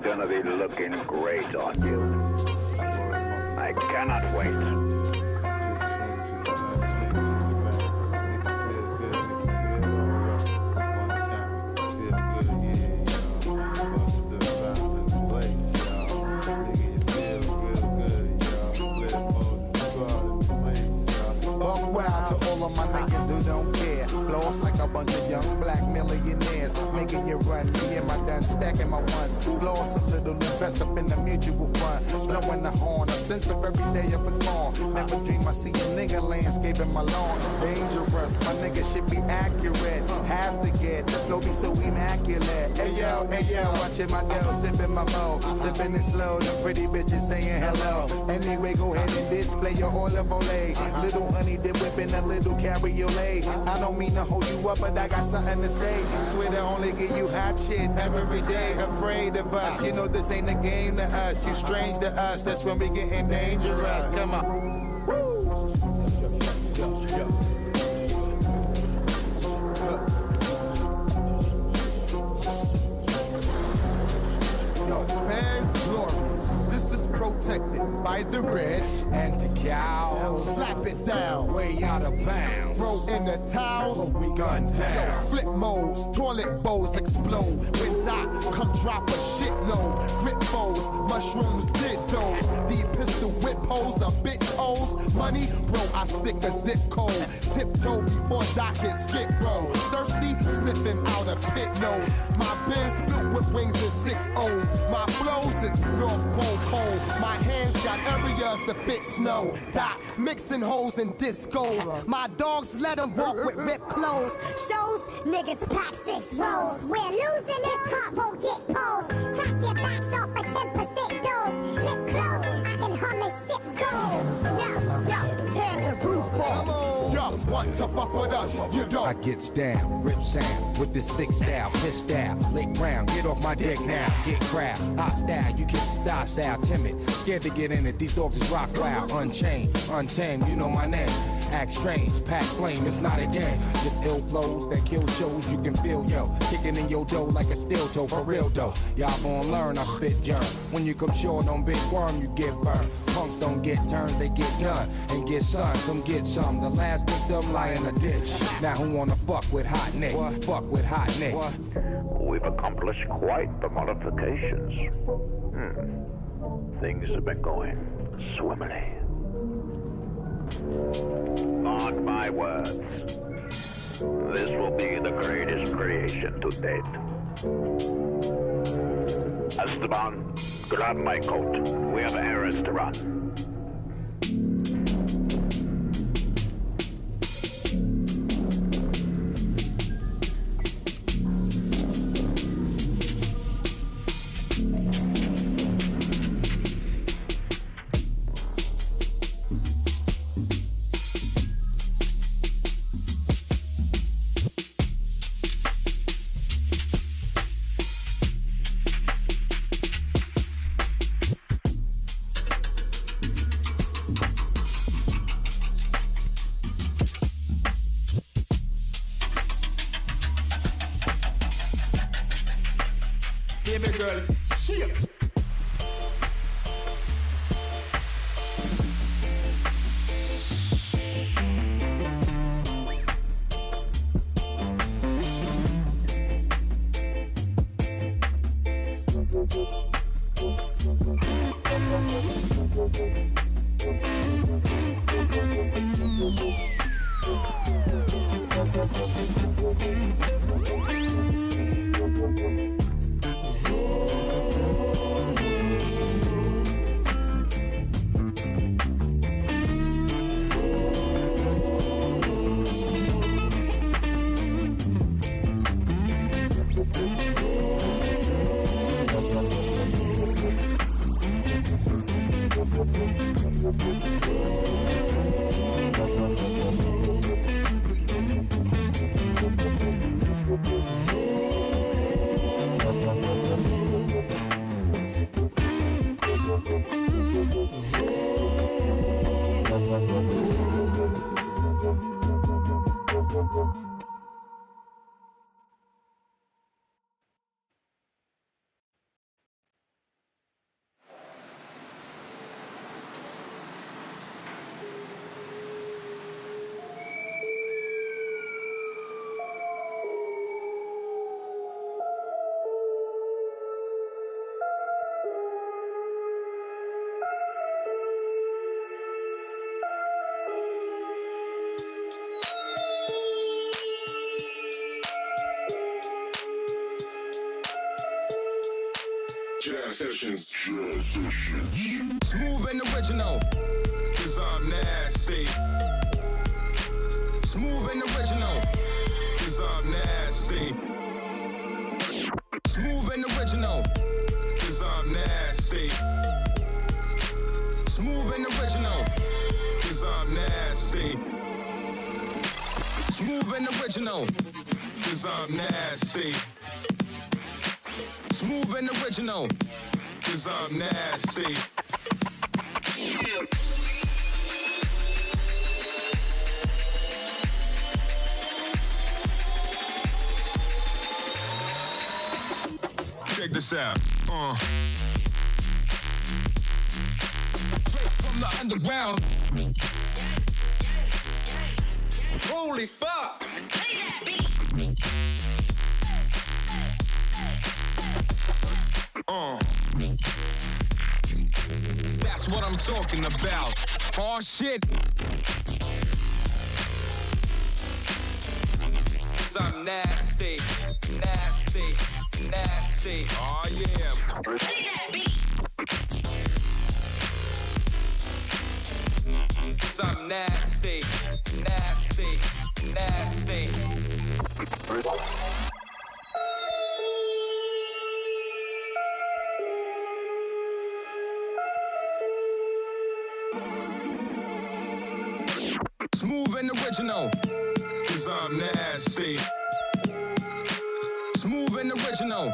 gonna be looking great on you. I cannot wait. My niggas who don't care, floss like a bunch of young black millionaires, making you run. Me and my done stacking my ones, floss a little, invest up in the mutual fund, blowing the horn, a sense of every day I was born. Never dream I see a nigga landscaping my lawn. Dangerous, my nigga should be accurate. Have to get the flow be so immaculate. Hey yo, watching my dough, sipping my mo, sipping it slow. The pretty bitches saying hello. Anyway, go ahead and display your olive olay. Little honey dip whipping a little cabriolet. I don't mean to hold you up, but I got something to say. Swear to only give you hot shit every day. Afraid of us, you know this ain't a game to us. You strange to us, that's when we getting dangerous. Come on. Protected by the red and the cow. Slap it down, way out of bounds. Throw in the towels, we gun down. Yo, flip modes, toilet bowls explode. When not, come drop a shitload. Grip foes, mushrooms did those. D pistol whip hoes, a bitch O's. Money, bro, I stick a zip code. Tiptoe before dockets skip roll. Thirsty, sniffing out a pit nose. My biz built with wings and 6 O's. My flows is North Pole pole. My hands got areas to fit snow. Doc, mixing holes and discos. My dogs let them walk with ripped clothes. Shows, niggas pack 6 rolls. We're losing this heart, won't get posed. Top your backs off for 10% dose. Lip close, I can hum and shit go. Yo, tear the roof off. Yo, want to fuck with us, you don't. I gets down, rip sound, with this thick style, piss style, lick brown, get off my dick now, get crowd, hot style, you get style, timid, scared to get in it, these dogs is rock wild, unchained, untamed, you know my name, act strange, pack flame, it's not a game, just ill flows that kill shows, you can feel, yo, kicking in your dough like a steel toe, for real though, y'all gon' learn, I spit germ, when you come short on big worm, you get burned, punks don't get turned, they get done, and get sun, come get some, the last victim lie in a ditch, now who wanna fuck with hot Nick, fuck with hot Nick. We've accomplished quite the modifications. Things have been going swimmingly. Mark my words. This will be the greatest creation to date. Esteban, grab my coat. We have errands to run. Jazz sessions. Jazz sessions. Smooth and original, cause I'm nasty. Smooth and original, cause I'm nasty. Smooth and original, cause I'm nasty. Smooth and original, cause I'm nasty. Smooth and original, cause I'm nasty. Smooth and original, cause I'm nasty. Check this out. Straight from the underground. Holy fuck! Play that beat. That's what I'm talking about. Oh shit. 'Cause I'm nasty, nasty, nasty. Oh yeah. Play that beat. 'Cause I'm nasty, nasty, nasty. Smooth and original, 'cause I'm nasty. Smooth and original,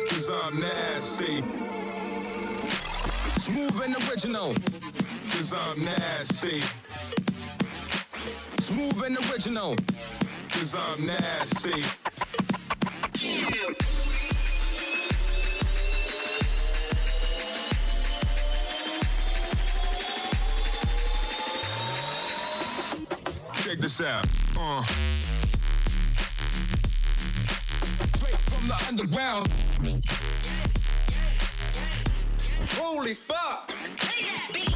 'cause I'm nasty. Smooth and original, 'cause I'm nasty. Smooth and original, 'cause I'm nasty. Check this out. Straight from the underground. Holy fuck! Play that beat.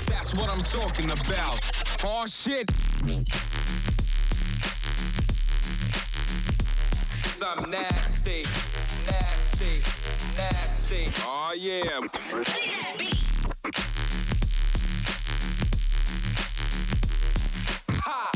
That's what I'm talking about. Oh shit. 'Cause I'm nasty, nasty, nasty. Oh yeah. Play that beat. Ha.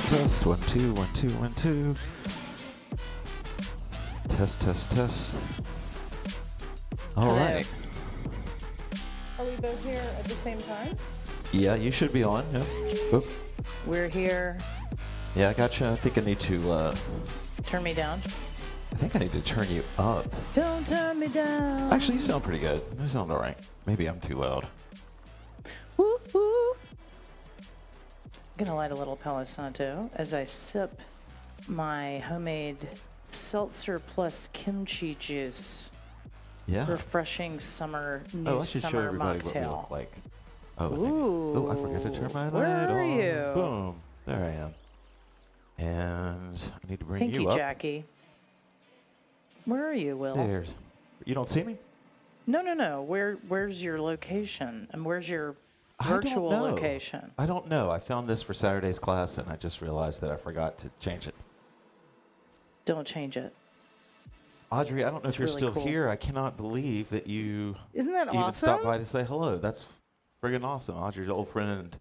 Test. 1, 2, 1, 2, 1, 2. Test. All right. Are we both here at the same time? Yeah, you should be on. Yeah. Oop. We're here. Yeah, I gotcha. I think I need to. Turn me down. I think I need to turn you up. Don't turn me down. Actually, you sound pretty good. You sound all right. Maybe I'm too loud. Woo woo. Gonna light a little Palo Santo as I sip my homemade seltzer plus kimchi juice. Yeah. refreshing summer, new Oh, I should show summer everybody what we mocktail. look like. Oh, Ooh. I forgot to turn my Where light are on. you? Boom. There I am. And I need to bring Thank you you, up. Jackie. Where are you, Will? There's. You don't see me? No. Where's your location? And where's your virtual I don't know. location? I don't know. I found this for Saturday's class, and I just realized that I forgot to change it. Don't change it. Audrey, I don't know It's if you're really still cool. here. I cannot believe that you Isn't that even awesome? stopped by to say hello. That's friggin' awesome. Audrey's an old friend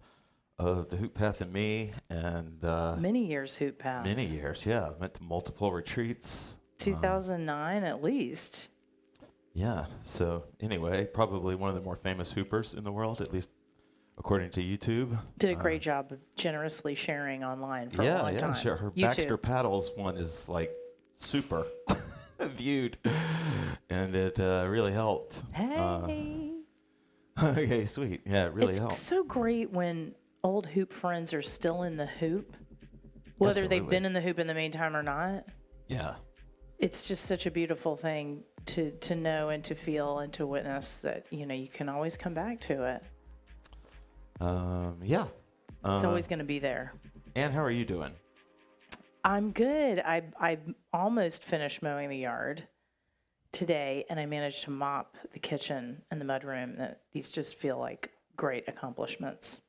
of the HoopPath and me, and Many years Hoop Path. many years. Yeah, went to multiple retreats. 2009 at least. Yeah. So anyway, probably one of the more famous hoopers in the world, at least according to YouTube. Did a great job of generously sharing online for a Yeah, long yeah, time. sure. Her YouTube. Baxter Paddles one is like super viewed, and it really helped. Hey. Okay, sweet. Yeah, it really It's helped. so great when old hoop friends are still in the hoop, whether they've Absolutely. been in the hoop in the meantime or not. Yeah. It's just such a beautiful thing to know and to feel and to witness that, you can always come back to it. Yeah. It's always going to be there. Ann, how are you doing? I'm good. I almost finished mowing the yard today, and I managed to mop the kitchen and the mudroom. These just feel like great accomplishments.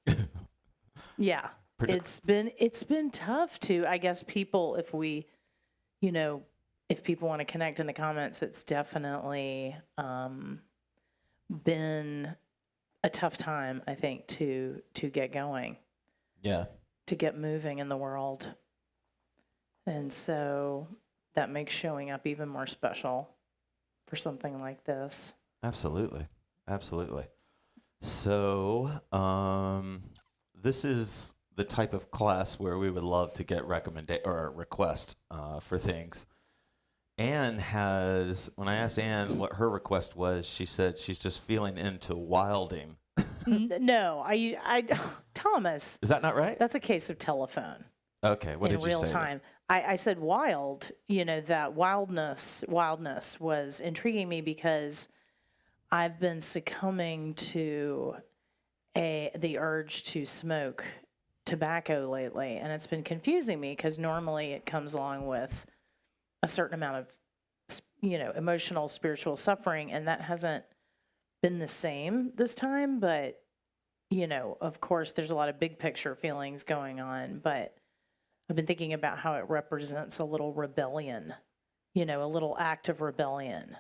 Yeah, it's been tough to, I guess, people. If people want to connect in the comments, it's definitely been a tough time, I think, to get going. Yeah. To get moving in the world. And so that makes showing up even more special for something like this. Absolutely. Absolutely. So, this is the type of class where we would love to get request for things. Anne has, when I asked Anne what her request was, she said she's just feeling into wilding. No, Thomas. Is that not right? That's a case of telephone. Okay, what in did you real say? time. I said wild, that wildness was intriguing me because I've been succumbing to the urge to smoke tobacco lately, and it's been confusing me because normally it comes along with a certain amount of, emotional, spiritual suffering, and that hasn't been the same this time, but, of course, there's a lot of big picture feelings going on, but I've been thinking about how it represents a little rebellion, a little act of rebellion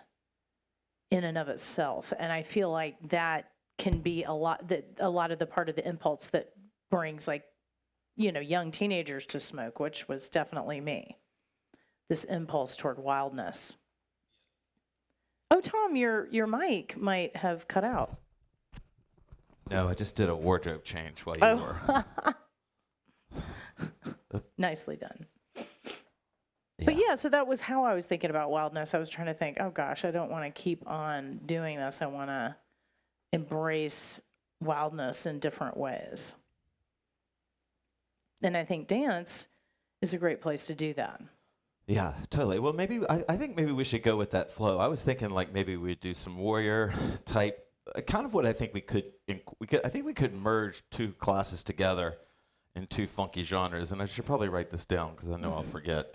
in and of itself. And I feel like that can be a lot of the part of the impulse that brings young teenagers to smoke, which was definitely me. This impulse toward wildness. Oh, Tom, your mic might have cut out. No, I just did a wardrobe change while you were. Nicely done. But yeah, so that was how I was thinking about wildness. I was trying to think, oh gosh, I don't want to keep on doing this. I want to embrace wildness in different ways. And I think dance is a great place to do that. Yeah, totally. Well, maybe I think maybe we should go with that flow. I was thinking like maybe we'd do some warrior type, kind of what I think we could. I think we could merge two classes together in two funky genres, and I should probably write this down because I know I'll forget.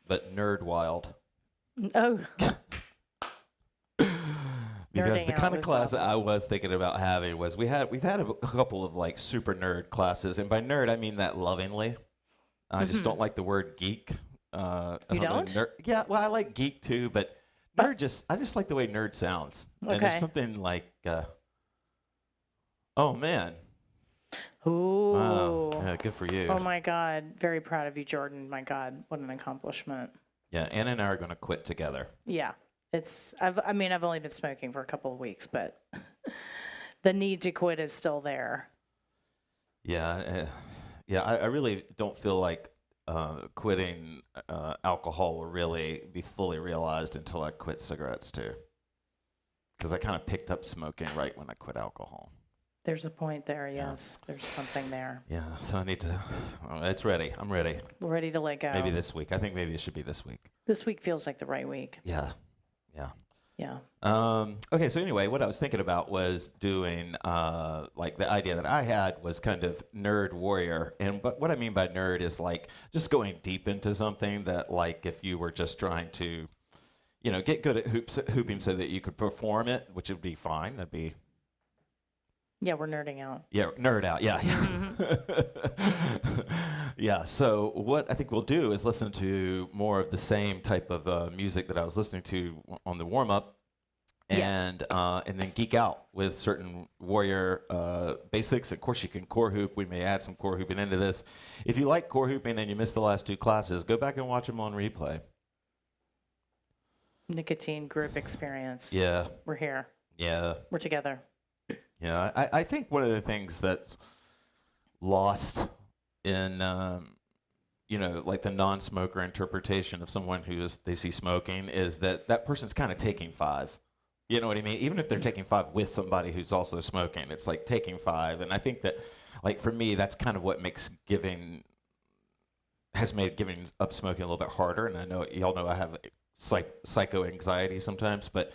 But nerd wild. Oh. Because the kind of class that I was thinking about having was we've had a couple of like super nerd classes, and by nerd I mean that lovingly. I just don't like the word geek. You don't? Yeah, well, I like geek too, but nerd I just like the way nerd sounds. Okay. And there's something like, oh man. Ooh. Wow. Yeah, good for you. Oh my God. Very proud of you, Jordan. My God, what an accomplishment. Yeah, Anna and I are going to quit together. Yeah. I've only been smoking for a couple of weeks, but the need to quit is still there. Yeah. I really don't feel like quitting alcohol will really be fully realized until I quit cigarettes too. Because I kind of picked up smoking right when I quit alcohol. There's a point there, yes. Yeah. There's something there. Yeah, so I need to, it's ready. I'm ready. We're ready to let go. Maybe this week. I think maybe it should be this week. This week feels like the right week. Yeah. Yeah. Okay, so anyway, what I was thinking about was doing, like the idea that I had was kind of nerd warrior. And but what I mean by nerd is like just going deep into something that like if you were just trying to, get good at hooping so that you could perform it, which would be fine. That'd be, Yeah, we're nerding out. yeah, nerd out. Yeah. Yeah. So what I think we'll do is listen to more of the same type of music that I was listening to on the warm up. Yes. And then geek out with certain warrior basics. Of course, you can core hoop. We may add some core hooping into this. If you like core hooping and you missed the last 2 classes, go back and watch them on replay. Nicotine group experience. Yeah. We're here. Yeah. We're together. Yeah. I think one of the things that's lost in, like the non-smoker interpretation of someone they see smoking is that person's kind of taking 5. You know what I mean? Even if they're taking 5 with somebody who's also smoking, it's like taking 5. And I think that, like for me, that's kind of what has made giving up smoking a little bit harder. And I know y'all know I have psycho anxiety sometimes, but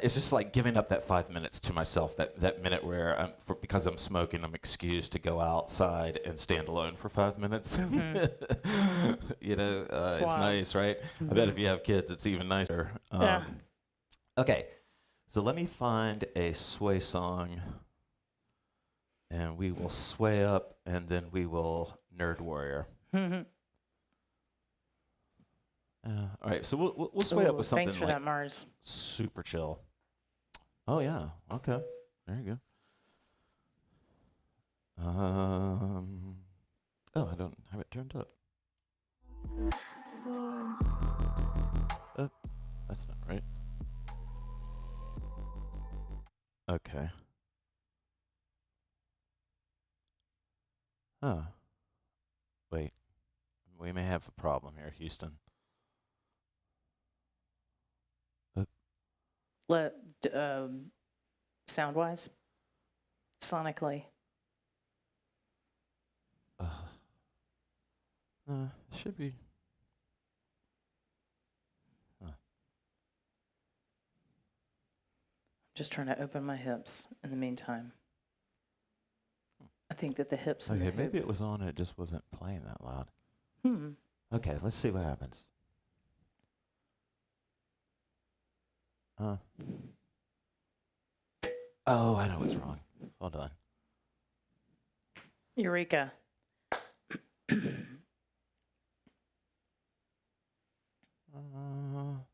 it's just like giving up that 5 minutes to myself. That minute where because I'm smoking, I'm excused to go outside and stand alone for 5 minutes. Mm-hmm. It's nice, right? Mm-hmm. I bet if you have kids, it's even nicer. Yeah. Okay, so let me find a sway song, and we will sway up, and then we will nerd warrior. Mm-hmm. All right, so we'll sway up with something Thanks for like that, Mars. super chill. Oh yeah, okay, there you go. Oh, I don't have it turned up. Oh, that's not right. Okay. Oh. Wait. We may have a problem here, Houston. Sound-wise? Sonically? Should be. Just trying to open my hips in the meantime. I think that the hips and Okay, the maybe it was on and it just wasn't playing that loud. Hmm. Okay, let's see what happens. Oh, I know what's wrong. Hold on. Eureka. No.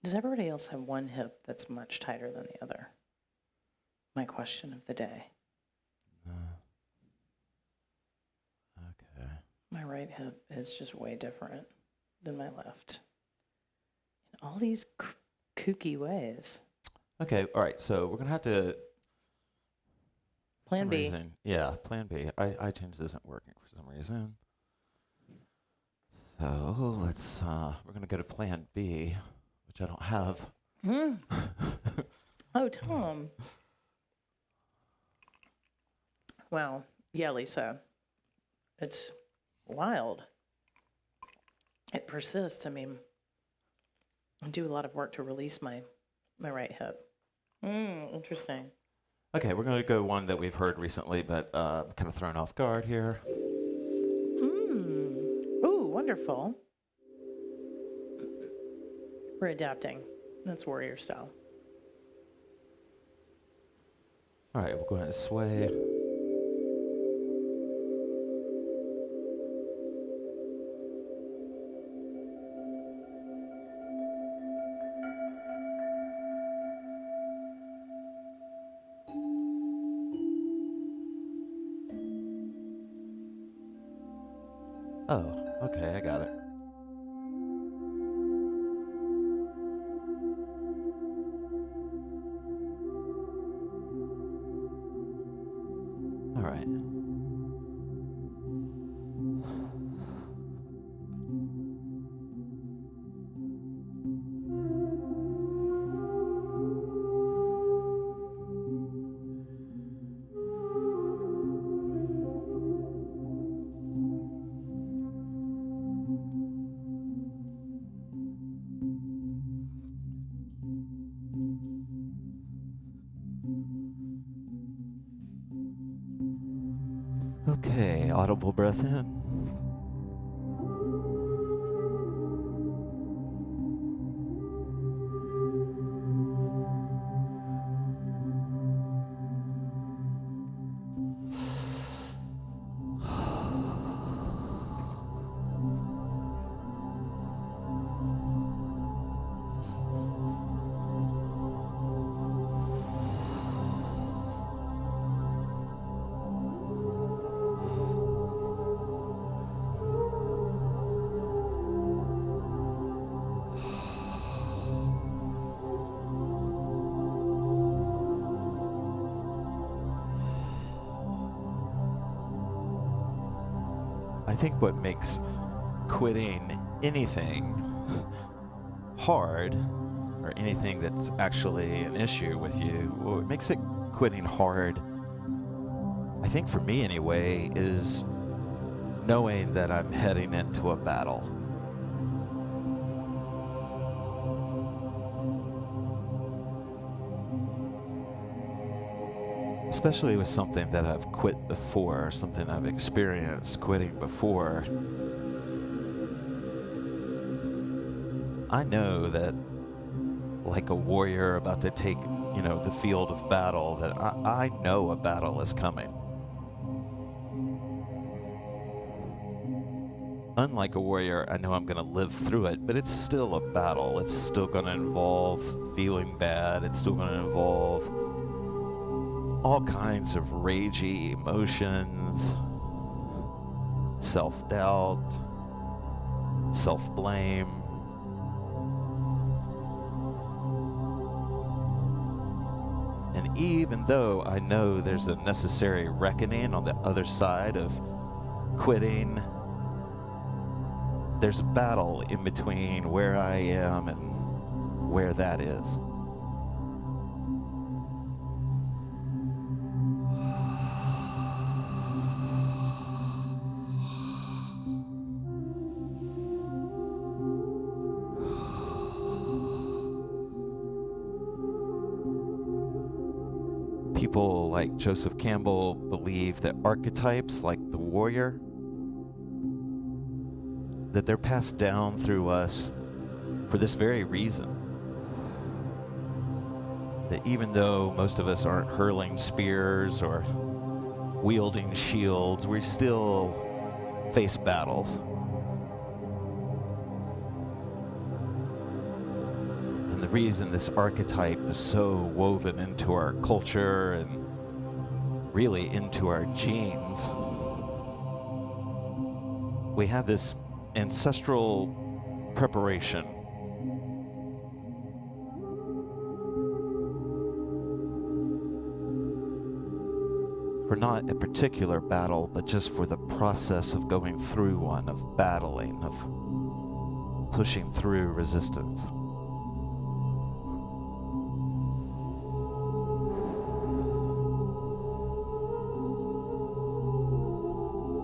Does everybody else have one hip that's much tighter than the other? My question of the day. Okay. My right hip is just way different than my left. In all these kooky ways. Okay, all right, so we're going to have to... Plan B. Yeah, plan B. iTunes isn't working for some reason. So let's, we're going to go to plan B, which I don't have. Oh, Tom. Well, yeah, Lisa. It's wild. It persists. I mean, I do a lot of work to release my right hip. Interesting. Okay, we're going to go one that we've heard recently, but kind of thrown off guard here. Ooh, wonderful. We're adapting. That's warrior style. All right, we'll go ahead and sway. Oh, okay, I got it. All right. Okay, audible breath in. I think what makes quitting anything hard, or anything that's actually an issue with you, what makes it quitting hard, I think for me anyway, is knowing that I'm heading into a battle. Especially with something that I've quit before, something I've experienced quitting before. I know that, like a warrior about to take, the field of battle, that I know a battle is coming. Unlike a warrior, I know I'm going to live through it, but it's still a battle. It's still going to involve feeling bad. It's still going to involve all kinds of ragey emotions, self-doubt, self-blame. And even though I know there's a necessary reckoning on the other side of quitting, there's a battle in between where I am and where that is. People like Joseph Campbell believe that archetypes like the warrior, that they're passed down through us for this very reason. That even though most of us aren't hurling spears or wielding shields, we still face battles. And the reason this archetype is so woven into our culture and really into our genes, we have this ancestral preparation for not a particular battle, but just for the process of going through one, of battling, of pushing through resistance.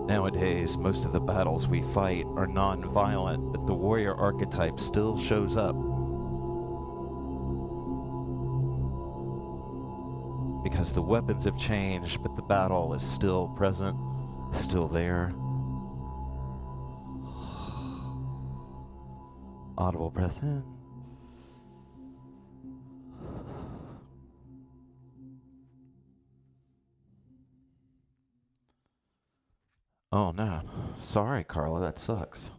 Nowadays, most of the battles we fight are non-violent, but the warrior archetype still shows up. Because the weapons have changed, but the battle is still present, still there. Audible breath in. Oh no, sorry Carla, that sucks.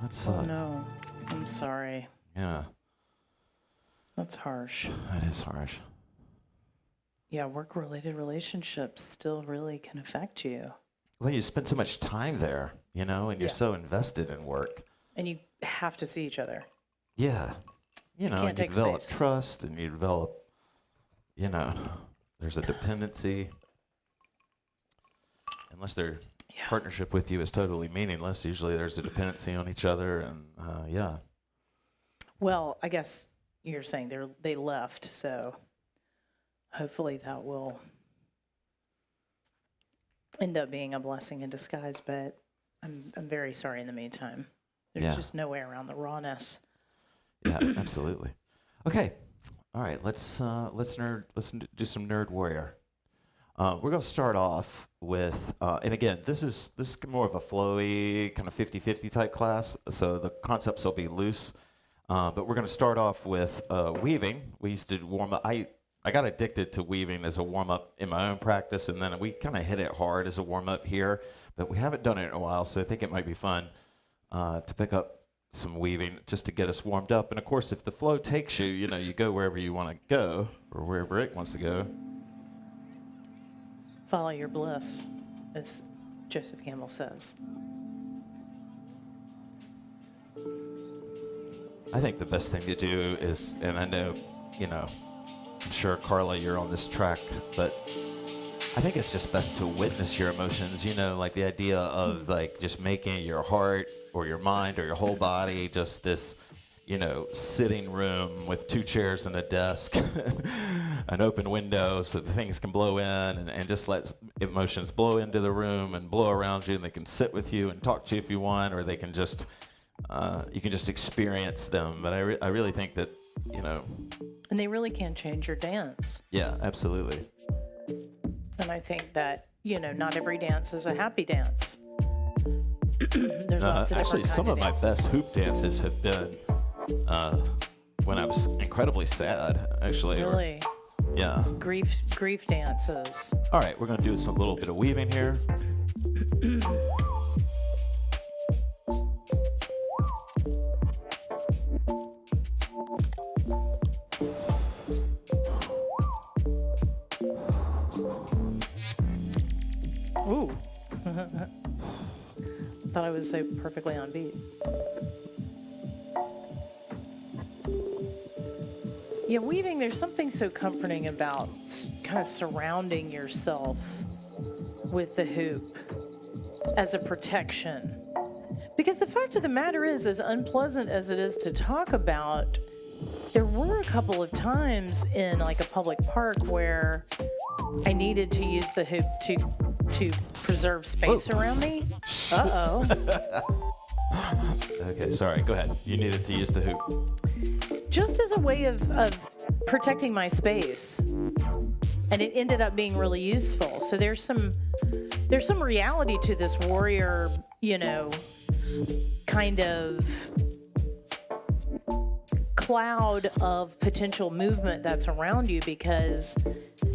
That sucks. Oh no, I'm sorry. Yeah. That's harsh. That is harsh. Yeah, work-related relationships still really can affect you. Well, you spend so much time there, and you're so invested in work. And you have to see each other. Yeah. can't and you take develop space. trust, and you develop, there's a dependency. Unless their partnership with you is totally meaningless, usually there's a dependency on each other, and yeah. Well, I guess you're saying they left, so hopefully that will end up being a blessing in disguise, but I'm very sorry in the meantime. There's just no way around the rawness. Yeah, absolutely. Okay. All right, let's do some Nerd Warrior. We're going to start off with, and again, this is more of a flowy, kind of 50-50 type class, so the concepts will be loose. But we're going to start off with weaving. We used to warm up. I got addicted to weaving as a warm-up in my own practice, and then we kind of hit it hard as a warm-up here, but we haven't done it in a while, so I think it might be fun to pick up some weaving just to get us warmed up. And of course, if the flow takes you, you go wherever you want to go, or wherever it wants to go. Follow your bliss, as Joseph Campbell says. I think the best thing to do is, and I know, I'm sure, Carla, you're on this track, but I think it's just best to witness your emotions, like the idea of like just making your heart or your mind or your whole body just this, sitting room with 2 chairs and a desk, an open window so the things can blow in and just let emotions blow into the room and blow around you, and they can sit with you and talk to you if you want, or they can just, you can just experience them. But I really think that, And they really can change your dance. Yeah, absolutely. And I think that, not every dance is a happy dance. There's lots of actually, some of my best hoop dances have been when I was incredibly sad, actually. Really? Yeah. Grief dances. All right, we're going to do a little bit of weaving here. Ooh. Thought I was so perfectly on beat. Yeah, weaving, there's something so comforting about kind of surrounding yourself with the hoop as a protection. Because the fact of the matter is, as unpleasant as it is to talk about, there were a couple of times in like a public park where I needed to use the hoop to preserve space around me. Uh-oh. Okay, sorry. Go ahead. You needed to use the hoop. Just as a way of protecting my space. And it ended up being really useful. So there's some reality to this warrior, kind of cloud of potential movement that's around you, because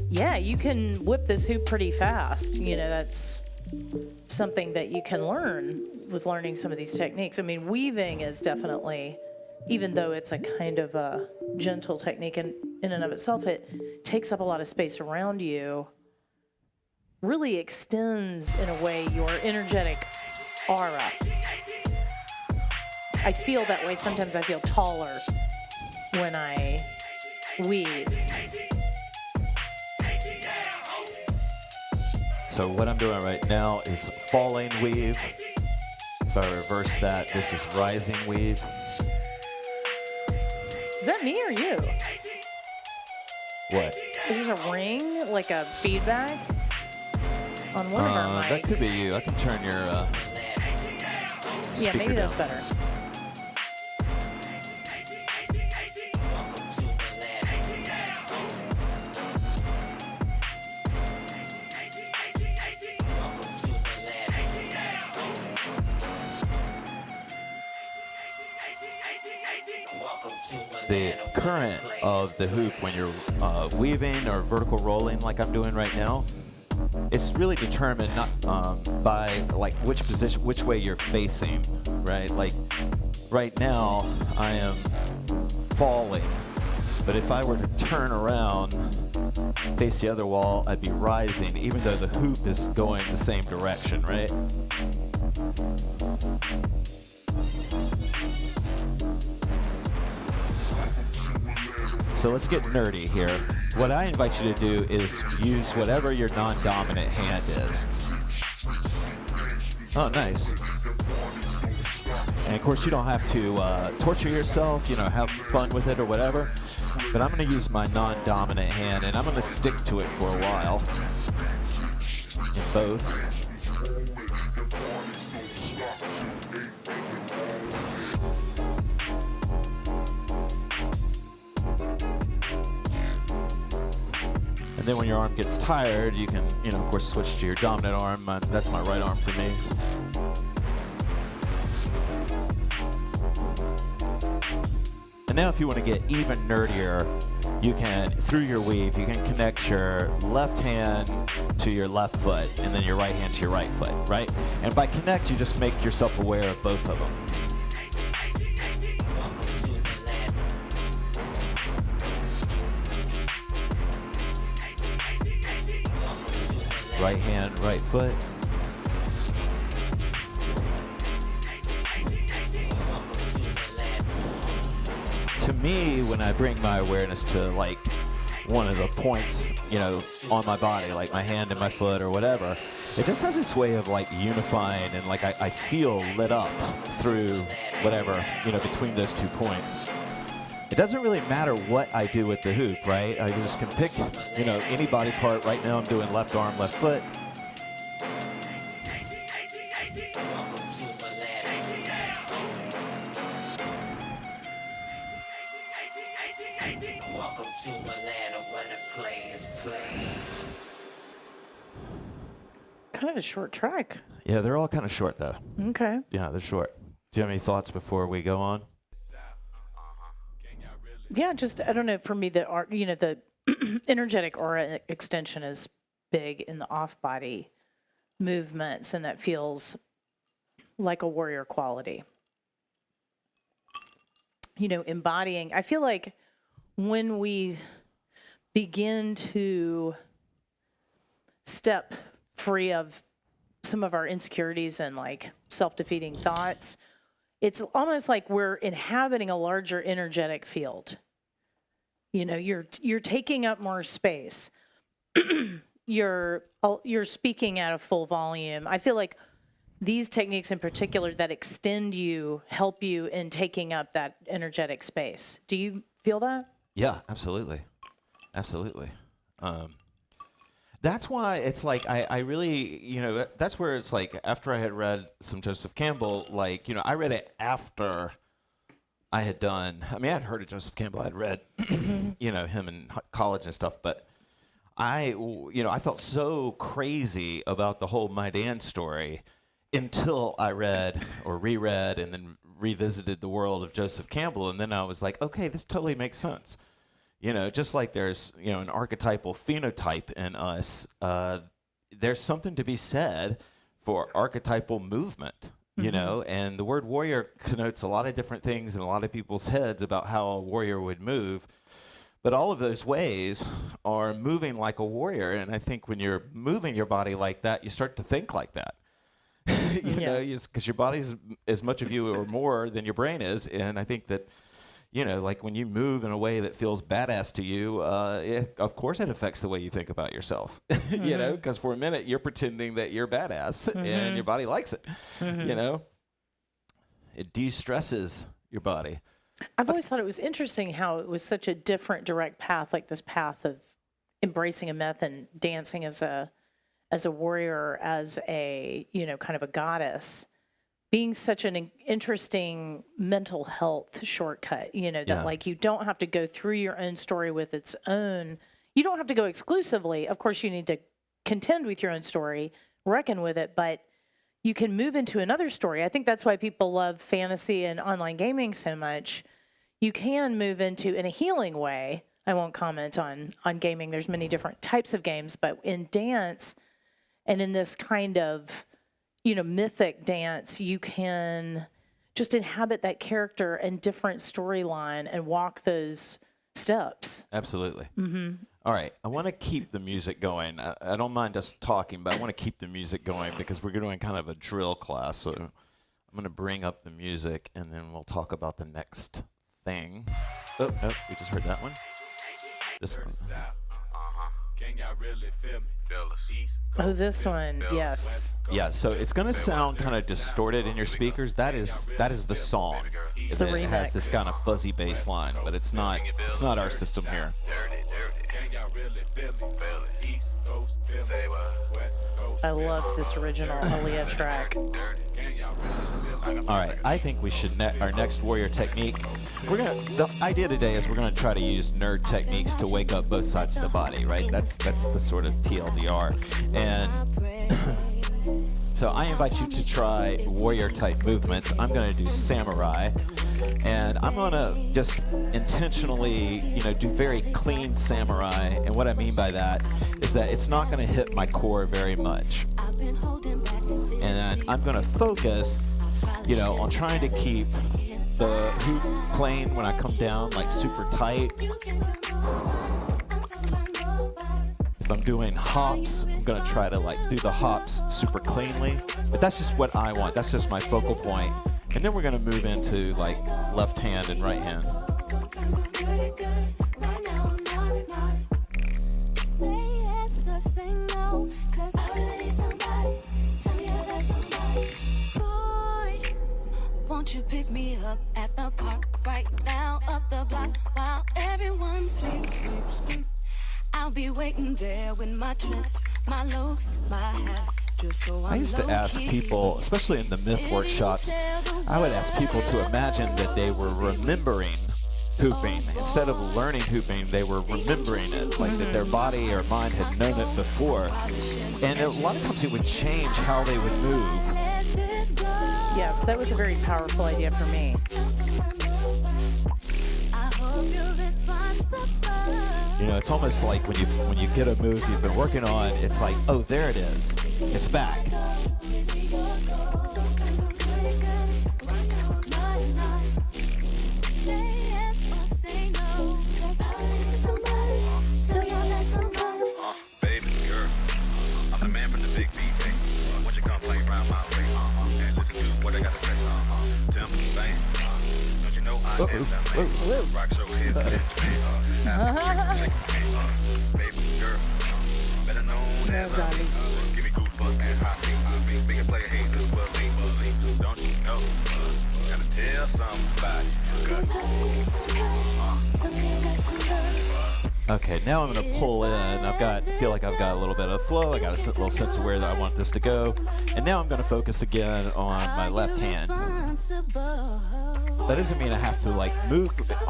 yeah, you can whip this hoop pretty fast. That's something that you can learn with learning some of these techniques. I mean, weaving is definitely, even though it's a kind of a gentle technique in and of itself, it takes up a lot of space around you, really extends in a way your energetic aura. I feel that way. Sometimes I feel taller when I weave. So what I'm doing right now is falling weave. If I reverse that, this is rising weave. Is that me or you? What? Is there a ring, like a feedback on one of our mics? That could be you. I can turn your yeah, maybe that's down. better. The current of the hoop when you're weaving or vertical rolling like I'm doing right now, it's really determined not by like which position, which way you're facing, right? Like right now I am falling, but if I were to turn around, face the other wall, I'd be rising, even though the hoop is going the same direction, right? So let's get nerdy here. What I invite you to do is use whatever your non-dominant hand is. Oh, nice. And of course, you don't have to torture yourself, have fun with it or whatever. But I'm going to use my non-dominant hand, and I'm going to stick to it for a while. In both. And then when your arm gets tired, you can, of course, switch to your dominant arm. That's my right arm for me. And now if you want to get even nerdier, you can, through your weave, you can connect your left hand to your left foot and then your right hand to your right foot, right? And by connect, you just make yourself aware of both of them. Right hand, right foot. To me, when I bring my awareness to like one of the points, on my body, like my hand and my foot or whatever, it just has this way of like unifying, and like I feel lit up through whatever, between those 2 points. It doesn't really matter what I do with the hoop, right? I just can pick, any body part. Right now I'm doing left arm, left foot. Welcome to my land of where the players play. Kind of a short track. Yeah, they're all kind of short though. Okay. Yeah, they're short. Do you have any thoughts before we go on? Yeah, just, I don't know, for me, the energetic aura extension is big in the off-body movements, and that feels like a warrior quality. Embodying, I feel like when we begin to step free of some of our insecurities and like self-defeating thoughts, it's almost like we're inhabiting a larger energetic field. You're taking up more space. You're speaking at a full volume. I feel like these techniques in particular that extend you help you in taking up that energetic space. Do you feel that? Yeah, absolutely. Absolutely. That's why it's like I really, that's where it's like after I had read some Joseph Campbell, like, I read it after I had done, I had heard of Joseph Campbell. I'd read, him in college and stuff, but I felt so crazy about the whole My Dan story until I read or reread and then revisited the world of Joseph Campbell. And then I was like, okay, this totally makes sense. Just like there's, an archetypal phenotype in us, there's something to be said for archetypal movement, and the word warrior connotes a lot of different things in a lot of people's heads about how a warrior would move. But all of those ways are moving like a warrior. And I think when you're moving your body like that, you start to think like that. Because your body's as much of you or more than your brain is. And I think that, like when you move in a way that feels badass to you, of course it affects the way you think about yourself, because for a minute you're pretending that you're badass and your body likes it, It de-stresses your body. I've always thought it was interesting how it was such a different direct path, like this path of embracing a myth and dancing as a warrior, as a, kind of a goddess, being such an interesting mental health shortcut, that like you don't have to go through your own story with its own, you don't have to go exclusively. Of course, you need to contend with your own story, reckon with it, but you can move into another story. I think that's why people love fantasy and online gaming so much. You can move into, in a healing way, I won't comment on gaming, there's many different types of games, but in dance and in this kind of, mythic dance, you can just inhabit that character and different storyline and walk those steps. Absolutely. All right. I want to keep the music going. I don't mind us talking, but I want to keep the music going because we're doing kind of a drill class. So I'm going to bring up the music and then we'll talk about the next thing. Oh, no, we just heard that one. This one. Can y'all really feel me? Oh, this one, yes. Yeah, so it's going to sound kind of distorted in your speakers. That is the song. It's the remix. It has this kind of fuzzy bass line, but it's not our system here. I love this original Aaliyah track. All right, I think we should our next warrior technique. The idea today is we're gonna try to use nerd techniques to wake up both sides of the body, right? That's the sort of TLDR, and so I invite you to try warrior type movements. I'm gonna do samurai, and I'm gonna just intentionally, do very clean samurai. And what I mean by that is that it's not gonna hit my core very much, and I'm gonna focus on trying to keep the hoop plane when I come down like super tight. If I'm doing hops, I'm gonna try to like do the hops super cleanly, but that's just what I want. That's just my focal point. And then we're gonna move into like left hand and right hand. Say yes or say no, 'cause I really need somebody. Tell me how that's somebody. Boy, won't you pick me up at the park right now, up the block while everyone sleeps? I'll be waiting there with my trench, my looks, my hat. I used to ask people, especially in the myth workshops, I would ask people to imagine that they were remembering hooping. Instead of learning hooping, they were remembering it, like that their body or mind had known it before. And a lot of times it would change how they would move. Yes, that was a very powerful idea for me. It's almost like when you get a move you've been working on, it's like, oh, there it is. It's back. Baby girl, I'm the man from the big beat. Won't you come play around my way? And listen to what I gotta say. Tell me, bang. Don't you know I am the man? Rock so heavy. Baby girl, better known as give me goosebumps and hot me. Big player hate this believe. Don't you know? Gotta tell somebody. Okay, now I'm going to pull in. Feel like I've got a little bit of flow. I got a little sense of where I want this to go. And now I'm going to focus again on my left hand. That doesn't mean I have to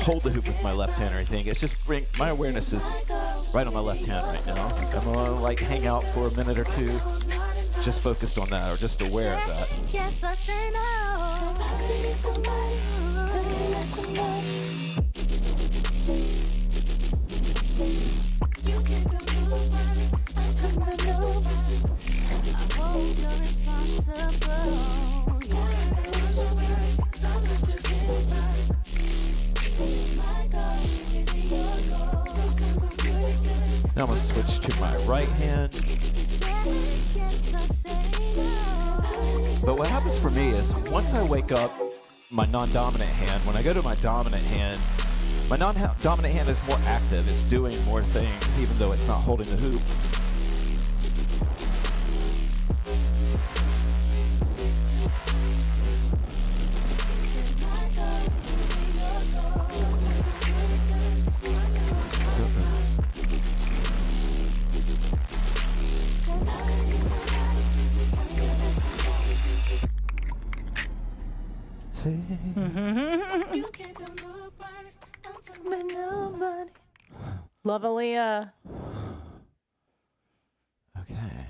hold the hoop with my left hand or anything. It's just my awareness is right on my left hand right now. I'm going to hang out for a minute or two, just focused on that or just aware of that. Yes, I say no. You can't tell nobody, I'm talking about nobody. I hope you're responsible. Now I'm going to switch to my right hand. But what happens for me is once I wake up my non-dominant hand, when I go to my dominant hand, my non-dominant hand is more active. It's doing more things, even though it's not holding the hoop. You can't tell nobody, I'm talking about nobody. Love Aaliyah. Okay.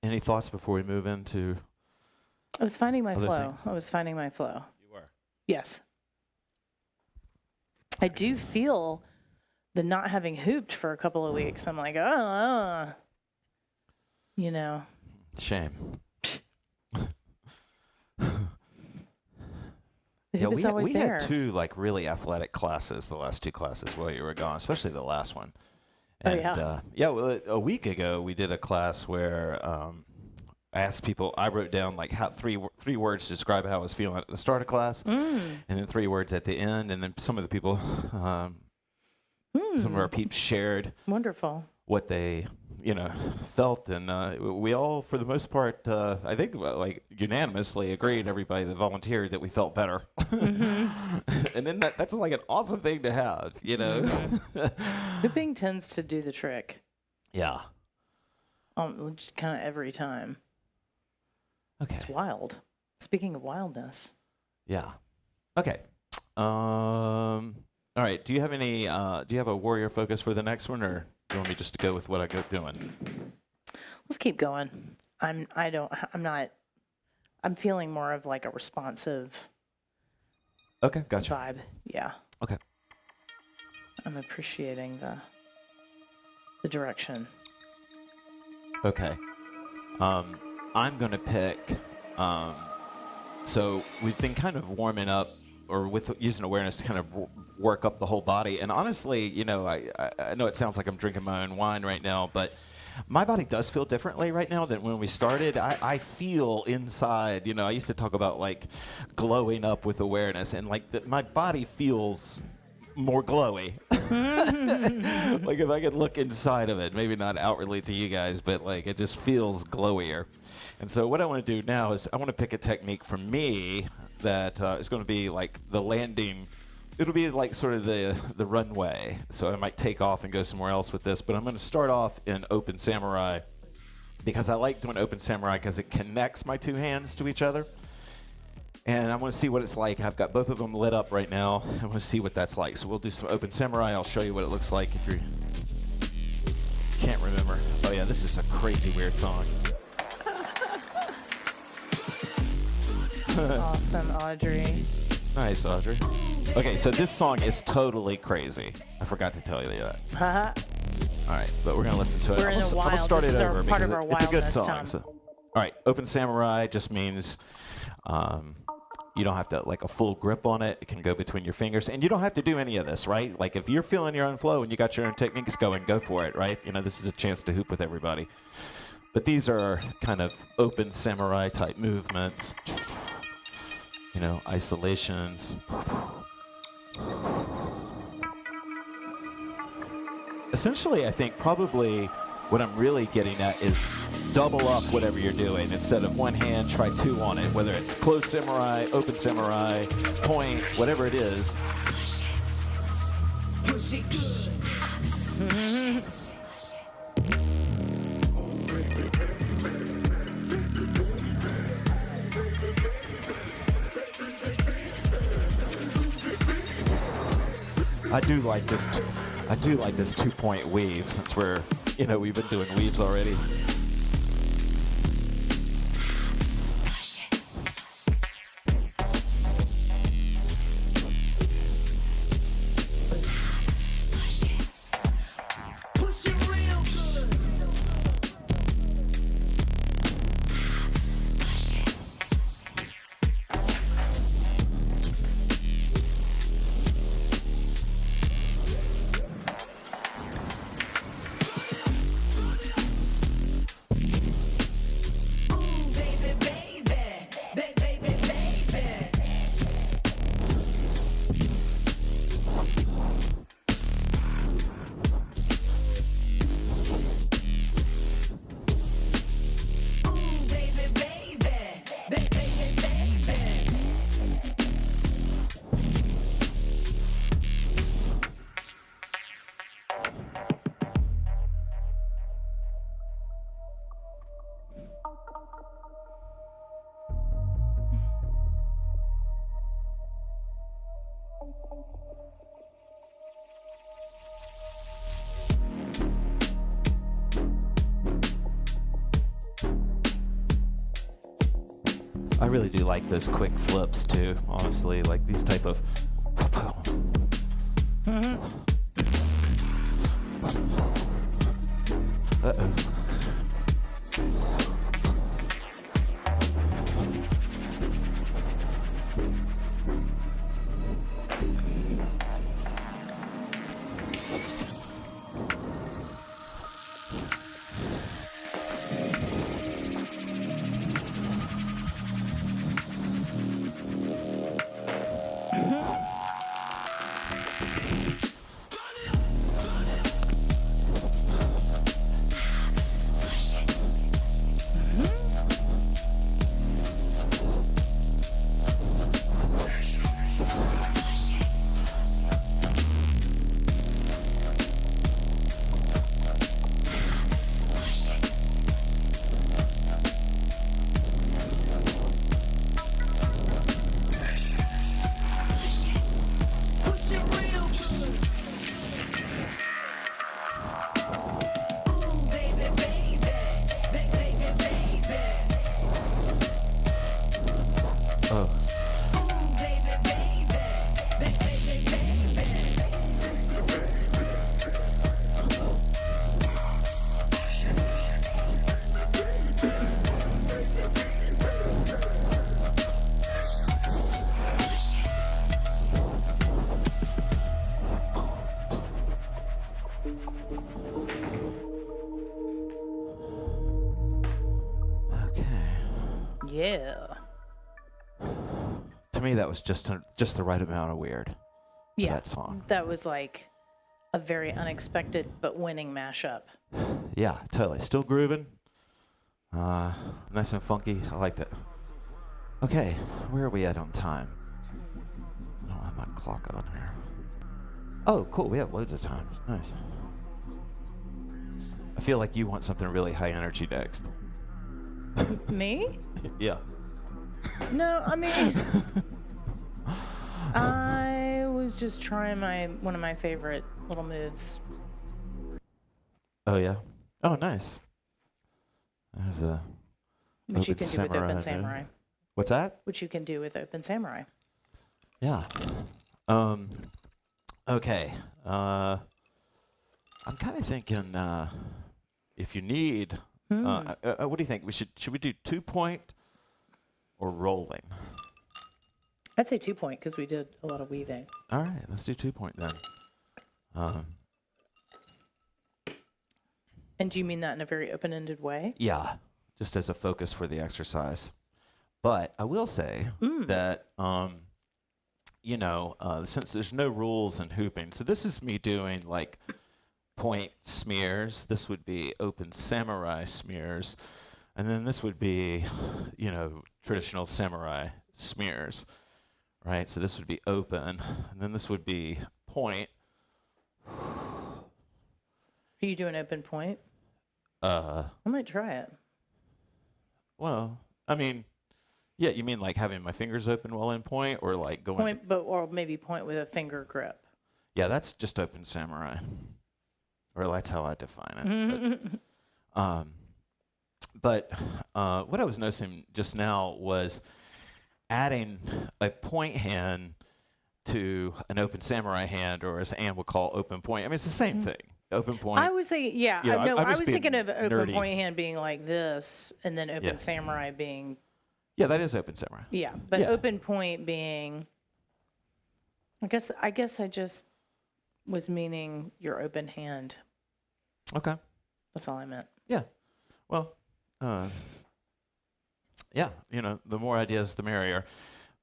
Any thoughts before we move into? I was finding my Other flow. things. I was finding my flow. You were. Yes. I do feel the not having hooped for a couple of weeks. I'm like, Shame. The Yeah, hoop is always we there. had two really athletic classes, the last two classes while you were gone, especially the last one. And yeah. A week ago we did a class where I asked people. I wrote down how three words to describe how I was feeling at the start of class, and then 3 words at the end, and then some of the people, some of our peeps shared Wonderful. what they felt, and we all, for the most part, I think unanimously agreed, everybody that volunteered, that we felt better. And then that's an awesome thing to have, Hooping tends to do the trick. Yeah. Just kind of every time. Okay. It's wild. Speaking of wildness. Yeah. Okay. All right. Do you have any? Do you have a warrior focus for the next one, or do you want me just to go with what I go doing? Let's keep going. I'm feeling more of like a responsive Okay. Gotcha. vibe. Yeah. Okay. I'm appreciating the direction. Okay. I'm gonna pick. So we've been kind of warming up, or with using awareness to kind of work up the whole body. And honestly, you know, I know it sounds like I'm drinking my own wine right now, but my body does feel differently right now than when we started. I feel inside, you know, I used to talk about like glowing up with awareness, and like my body feels more glowy. Like if I could look inside of it, maybe not outwardly to you guys, but like it just feels glowier. And so what I want to do now is I want to pick a technique for me that is going to be like the landing. It'll be like sort of the runway. So I might take off and go somewhere else with this, but I'm going to start off in open samurai because I like doing open samurai because it connects my two hands to each other. And I want to see what it's like. I've got both of them lit up right now. I want to see what that's like. So we'll do some open samurai. I'll show you what it looks like if you can't remember. Oh yeah, this is a crazy weird song. Awesome, Audrey. Nice, Audrey. Okay, so this song is totally crazy. I forgot to tell you that. All right, but we're gonna listen to it. We're in the I'm wild. gonna start This it is over part because of our it's a good wildness, song. Tom. So, all right, open samurai just means you don't have to like a full grip on it. It can go between your fingers, and you don't have to do any of this, right? Like if you're feeling your own flow and you got your own techniques going, go for it, right? You know, this is a chance to hoop with everybody. But these are kind of open samurai type movements. You know, isolations. Essentially, I think probably what I'm really getting at is double up whatever you're doing. Instead of one hand, try two on it. Whether it's closed samurai, open samurai, point, whatever it is. Push it good. I do like this 2-point weave since we've been doing weaves already. Push it real good. I really do like those quick flips too, honestly, like these type of Uh-oh. Yeah. To me, that was just the right amount of weird for Yeah. that song. That was like a very unexpected but winning mashup. Yeah, totally. Still grooving. Nice and funky. I like that. Okay, where are we at on time? I don't have my clock on here. Oh, cool. We have loads of time. Nice. I feel like you want something really high energy next. Me? Yeah. No, I mean, I was just trying one of my favorite little moves. Oh, yeah? Oh, nice. There's a Which you Open can do with Open Samurai, Samurai. man. What's that? Which you can do with Open Samurai. Yeah. Okay. I'm kind of thinking if you need, what do you think? Should we do 2-point or rolling? I'd say 2-point because we did a lot of weaving. All right, let's do 2-point then. And do you mean that in a very open-ended way? Yeah, just as a focus for the exercise. But I will say that, since there's no rules in hooping, so this is me doing like point smears. This would be Open Samurai smears. And then this would be, traditional samurai smears, right? So this would be open. And then this would be point. Are you doing open point? I might try it. Well, I mean, yeah, you mean like having my fingers open while in point or like going... Point, or maybe point with a finger grip. Yeah, that's just Open Samurai. Or that's how I define it. But what I was noticing just now was adding a point hand to an Open Samurai hand, or as Anne would call open point. I mean, it's the same thing. Open point. I was thinking, yeah, You know, I I'm was thinking of open nerdy. point hand being like this, and then Open Yeah. Samurai being, Yeah, that is Open Samurai. yeah, but Yeah. open point being, I guess I just was meaning your open hand. Okay. That's all I meant. Yeah. Well, yeah, the more ideas, the merrier.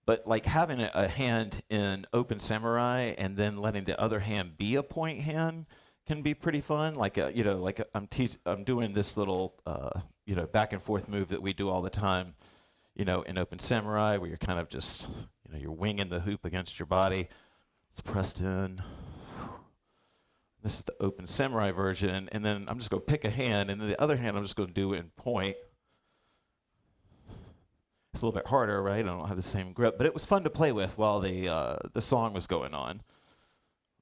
But like having a hand in Open Samurai and then letting the other hand be a point hand can be pretty fun. Like, I'm doing this little, back and forth move that we do all the time, in Open Samurai, where you're kind of just, you're winging the hoop against your body. It's pressed in. This is the Open Samurai version, and then I'm just going to pick a hand, and then the other hand I'm just going to do in point. It's a little bit harder, right? I don't have the same grip, but it was fun to play with while the song was going on,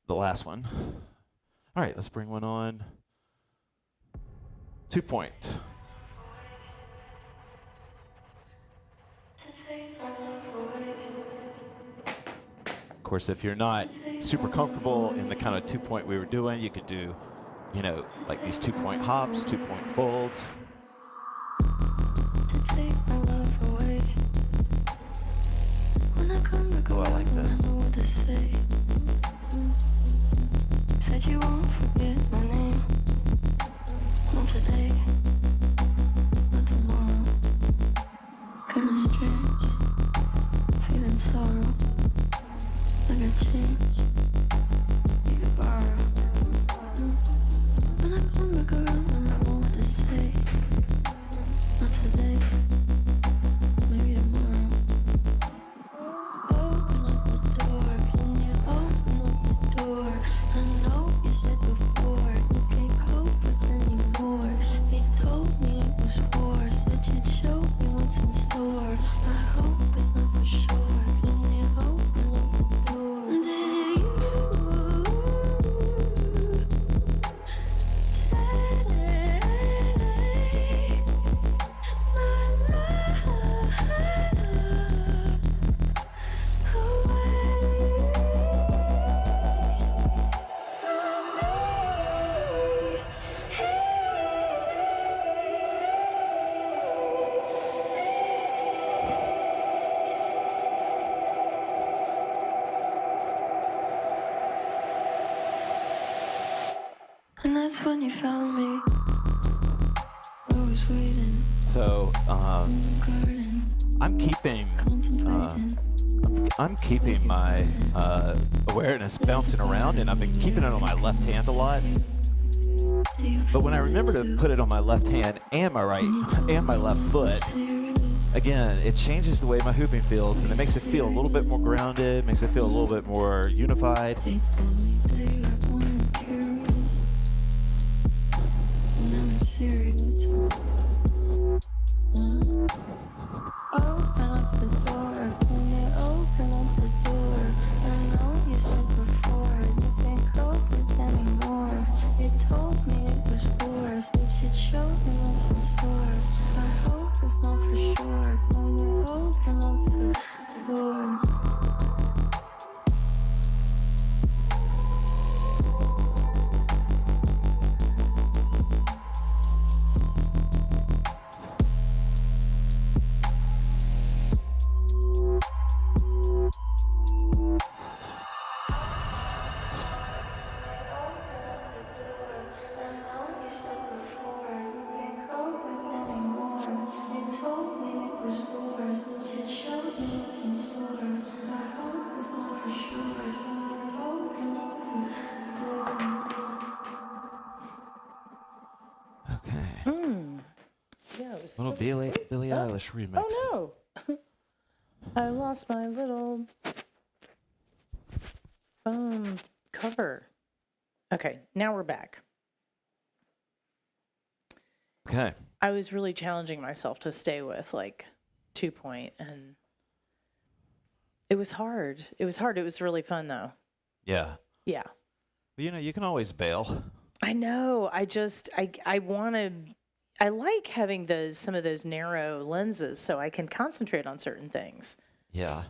the last one. All right, let's bring one on. 2-point. Of course, if you're not super comfortable in the kind of 2-point we were doing, you could do, like these 2-point hops, 2-point folds. Oh, I like this. Said you won't forget my name. Not today, not tomorrow. Kinda strange, feeling sorrow. Like a change you could borrow. When I come back around, I know what to say. Not today, maybe tomorrow. Open up the door, can you open up the door? I know you said before you can't cope with anymore. They told me it was war, said you'd show me what's in store. I hope it's not for sure. Can you open up the door? Did you And that's when you found me. I was waiting So, in the garden. I'm keeping my awareness bouncing around, and I've been keeping it on my left hand a lot. But when I remember to put it on my left hand and my right and my left foot, again, it changes the way my hooping feels, and it makes it feel a little bit more grounded, makes it feel a little bit more unified. Open up the door, can you open up the door? I know you said before you can't cope with anymore. You told me it was yours, that you'd show me what's in store. I hope it's not for sure, can you open up the door? Yeah, it was Little Billie Eilish remix. Oh no! I lost my little phone cover. Okay, now we're back. Okay. I was really challenging myself to stay with like 2-point, and it was hard. It was hard. It was really fun though. Yeah. Yeah. But you can always bail. I know. I want to. I like having some of those narrow lenses so I can concentrate on certain things. Yeah.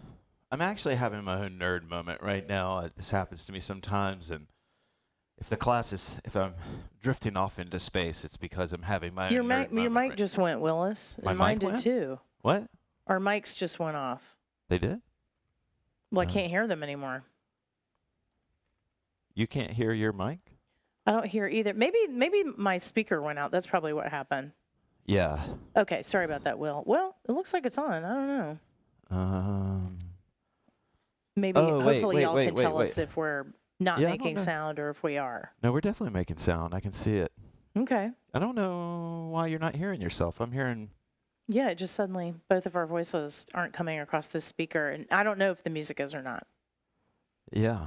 I'm actually having my own nerd moment right now. This happens to me sometimes, and if I'm drifting off into space, it's because I'm having my own nerd moment. Your mic just went, Willis. My and mine mic did went? too. What? Our mics just went off. They did? Well, I can't hear them anymore. You can't hear your mic? I don't hear either. Maybe my speaker went out. That's probably what happened. Yeah. Okay, sorry about that, Will. Well, it looks like it's on. I don't know. Maybe hopefully y'all can tell us if we're not making sound or if we are. No, we're definitely making sound. I can see it. Okay. I don't know why you're not hearing yourself. I'm hearing. Yeah, just suddenly both of our voices aren't coming across this speaker, and I don't know if the music is or not. Yeah.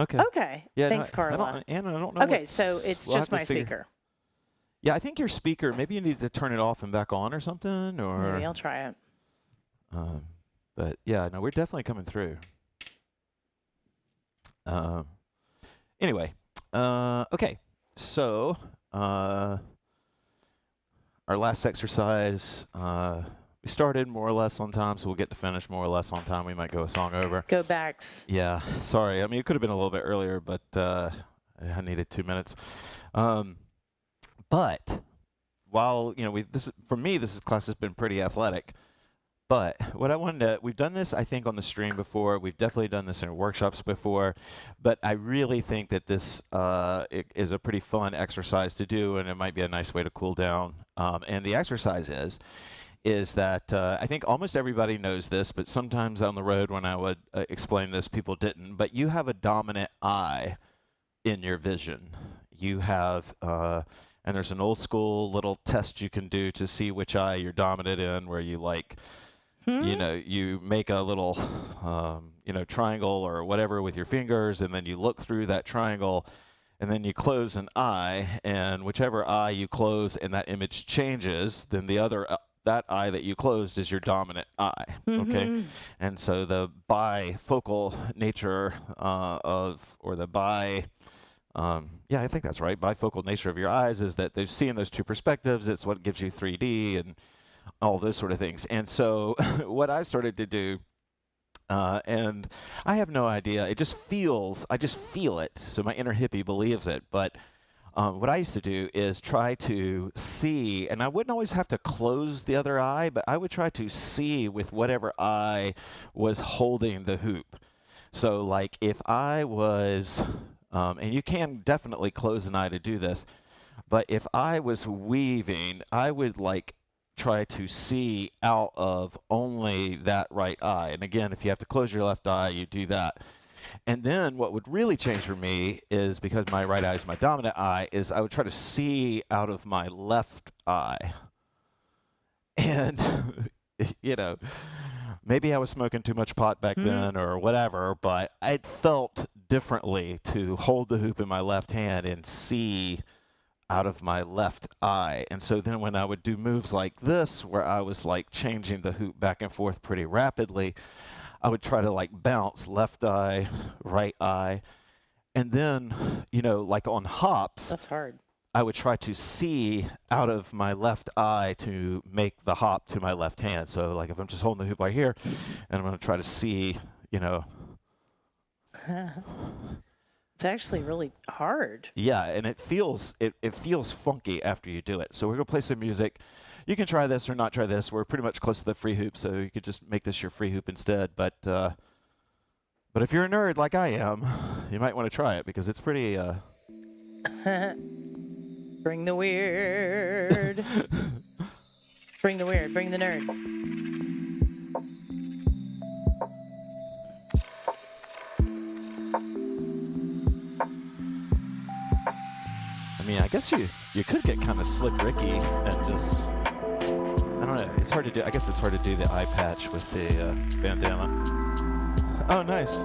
Okay. Okay. Yeah. Thanks, Carla. I don't know. Okay, so it's just my speaker. Yeah, I think your speaker. Maybe you need to turn it off and back on or something. Or maybe I'll try it. But yeah, no, we're definitely coming through. Anyway, okay. So our last exercise, we started more or less on time, so we'll get to finish more or less on time. We might go a song over. Go backs. Yeah, sorry. I mean, it could have been a little bit earlier, but I needed 2 minutes. But while for me, this class has been pretty athletic. But what I wanted to, we've done this, I think, on the stream before. We've definitely done this in workshops before. But I really think that this is a pretty fun exercise to do, and it might be a nice way to cool down. And the exercise is that I think almost everybody knows this, but sometimes on the road when I would explain this, people didn't. But you have a dominant eye in your vision. You have, and there's an old school little test you can do to see which eye you're dominant in, where you you make a little, triangle or whatever with your fingers, and then you look through that triangle, and then you close an eye, and whichever eye you close and that image changes, then the other, that eye that you closed is your dominant eye, okay? And so the bifocal nature I think that's right. Bifocal nature of your eyes is that they're seeing those two perspectives. It's what gives you 3D and all those sort of things. And so what I started to do, and I have no idea, I just feel it. So my inner hippie believes it. But what I used to do is try to see, and I wouldn't always have to close the other eye, but I would try to see with whatever eye was holding the hoop. So like if I was... and you can definitely close an eye to do this, but if I was weaving, I would try to see out of only that right eye. And again, if you have to close your left eye, you do that. And then what would really change for me is, because my right eye is my dominant eye, is I would try to see out of my left eye. And, you know, maybe I was smoking too much pot back then or whatever, but it felt differently to hold the hoop in my left hand and see out of my left eye. And so then when I would do moves like this, where I was like changing the hoop back and forth pretty rapidly, I would try to like bounce left eye, right eye. And then, you know, like on hops, That's hard. I would try to see out of my left eye to make the hop to my left hand. So like if I'm just holding the hoop right here and I'm going to try to see, you know. It's actually really hard. Yeah, and it feels funky after you do it. So we're going to play some music. You can try this or not try this. We're pretty much close to the free hoop, so you could just make this your free hoop instead. But if you're a nerd like I am, you might want to try it because it's pretty Bring the weird. Bring the weird. Bring the nerd. I mean, I guess you could get kind of slick Ricky and just, I don't know, it's hard to do. I guess it's hard to do the eye patch with the bandana. Oh, nice.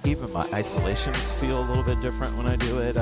Even my isolations feel a little bit different when I do it.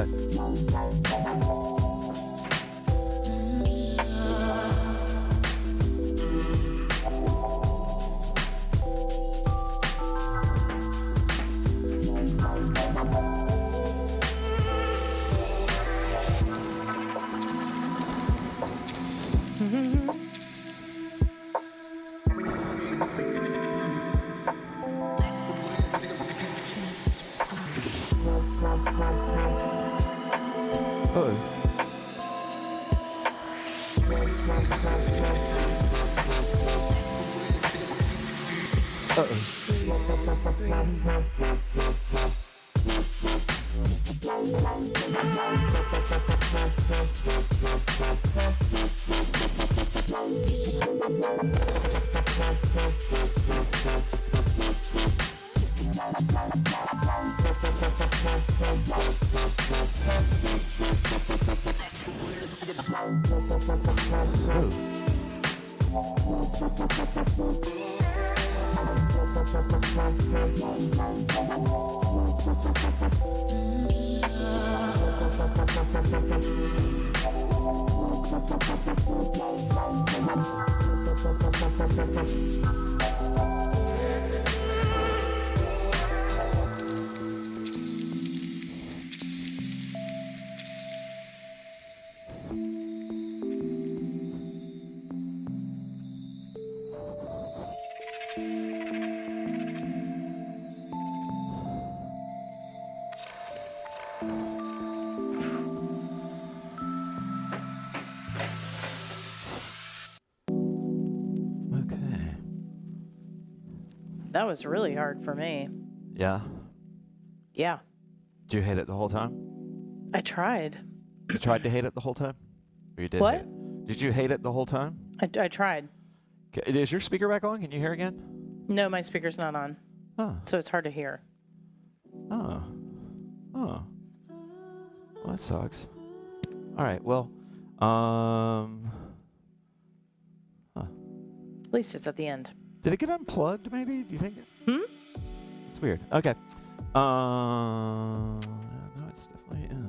That was really hard for me. Yeah. Yeah. Did you hate it the whole time? I tried. You tried to hate it the whole time? Or you did What? hate it? Did you hate it the whole time? I tried. Is your speaker back on? Can you hear again? No, my speaker's not on. Oh. So it's hard to hear. Oh. Oh. Well, that sucks. All right. Well, At least it's at the end. did it get unplugged, maybe? Do you think? It's weird. Okay. No, it's definitely in.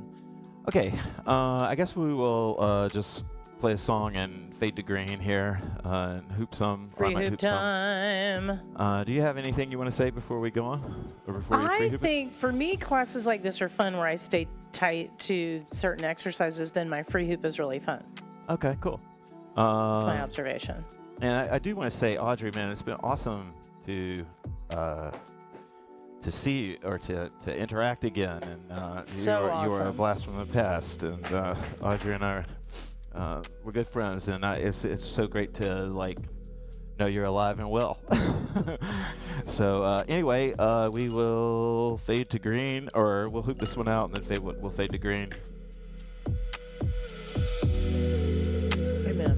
Okay. I guess we will just play a song and Fade to Green here and hoop some. Free I might hoop time. Some. Do you have anything you want to say before we go on? Or before you free I hoop think for me, classes like this are fun where I stay tight to certain exercises. Then my free hoop is really fun. it? Okay, cool. That's my observation. And I do want to say, Audrey, man, it's been awesome to see you or to interact again. And So you are a awesome. blast from the past. And Audrey and I we're good friends, and it's so great to know you're alive and well. So anyway, we will fade to green, or we'll hoop this one out and then we'll fade to green. Amen.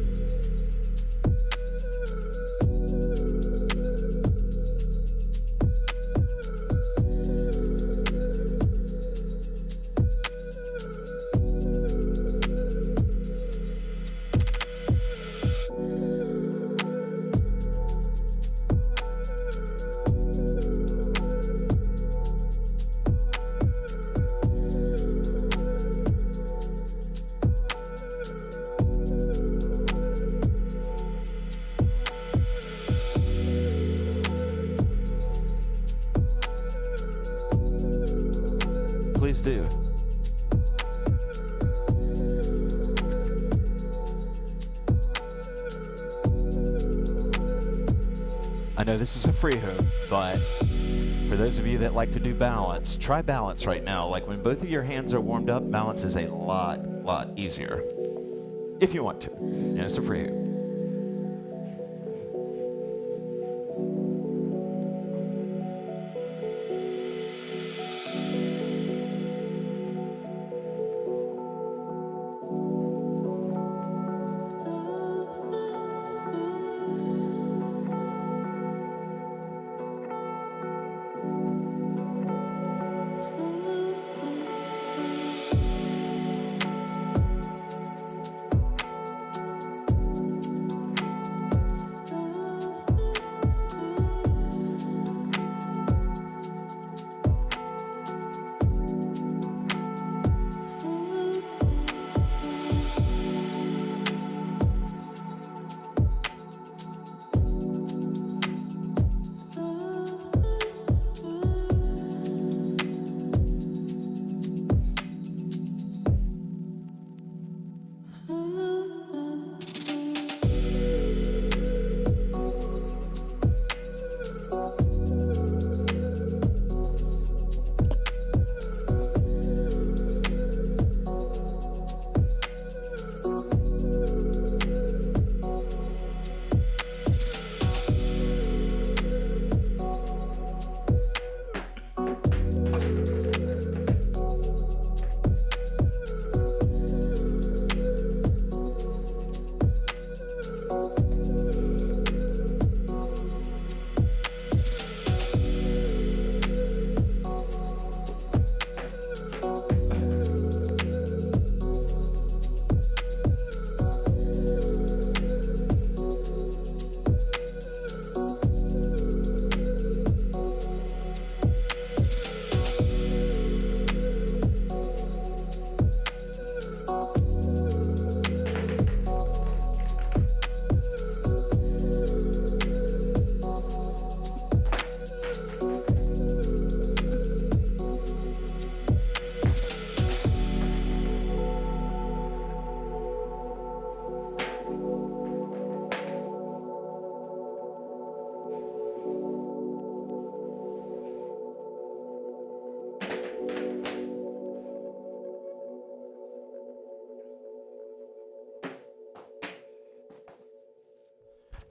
Please do. I know this is a free hoop, but for those of you that like to do balance, try balance right now. Like when both of your hands are warmed up, balance is a lot easier. If you want to. And it's a free hoop.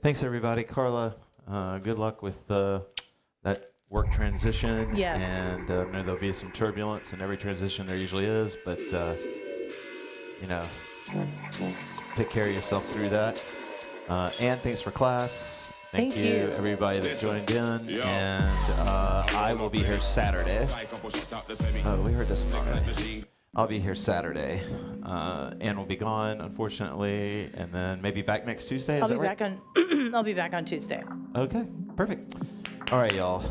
Thanks, everybody. Carla, good luck with that work transition. Yes. And I know there'll be some turbulence in every transition. There usually is, but, take care of yourself through that. Ann, thanks for class. Thank you, everybody that joined in. And I will be here Saturday. Oh, we heard this Friday. I'll be here Saturday. Ann will be gone, unfortunately, and then maybe back next Tuesday. Is that right? I'll be back on Tuesday. Okay, perfect. All right, y'all.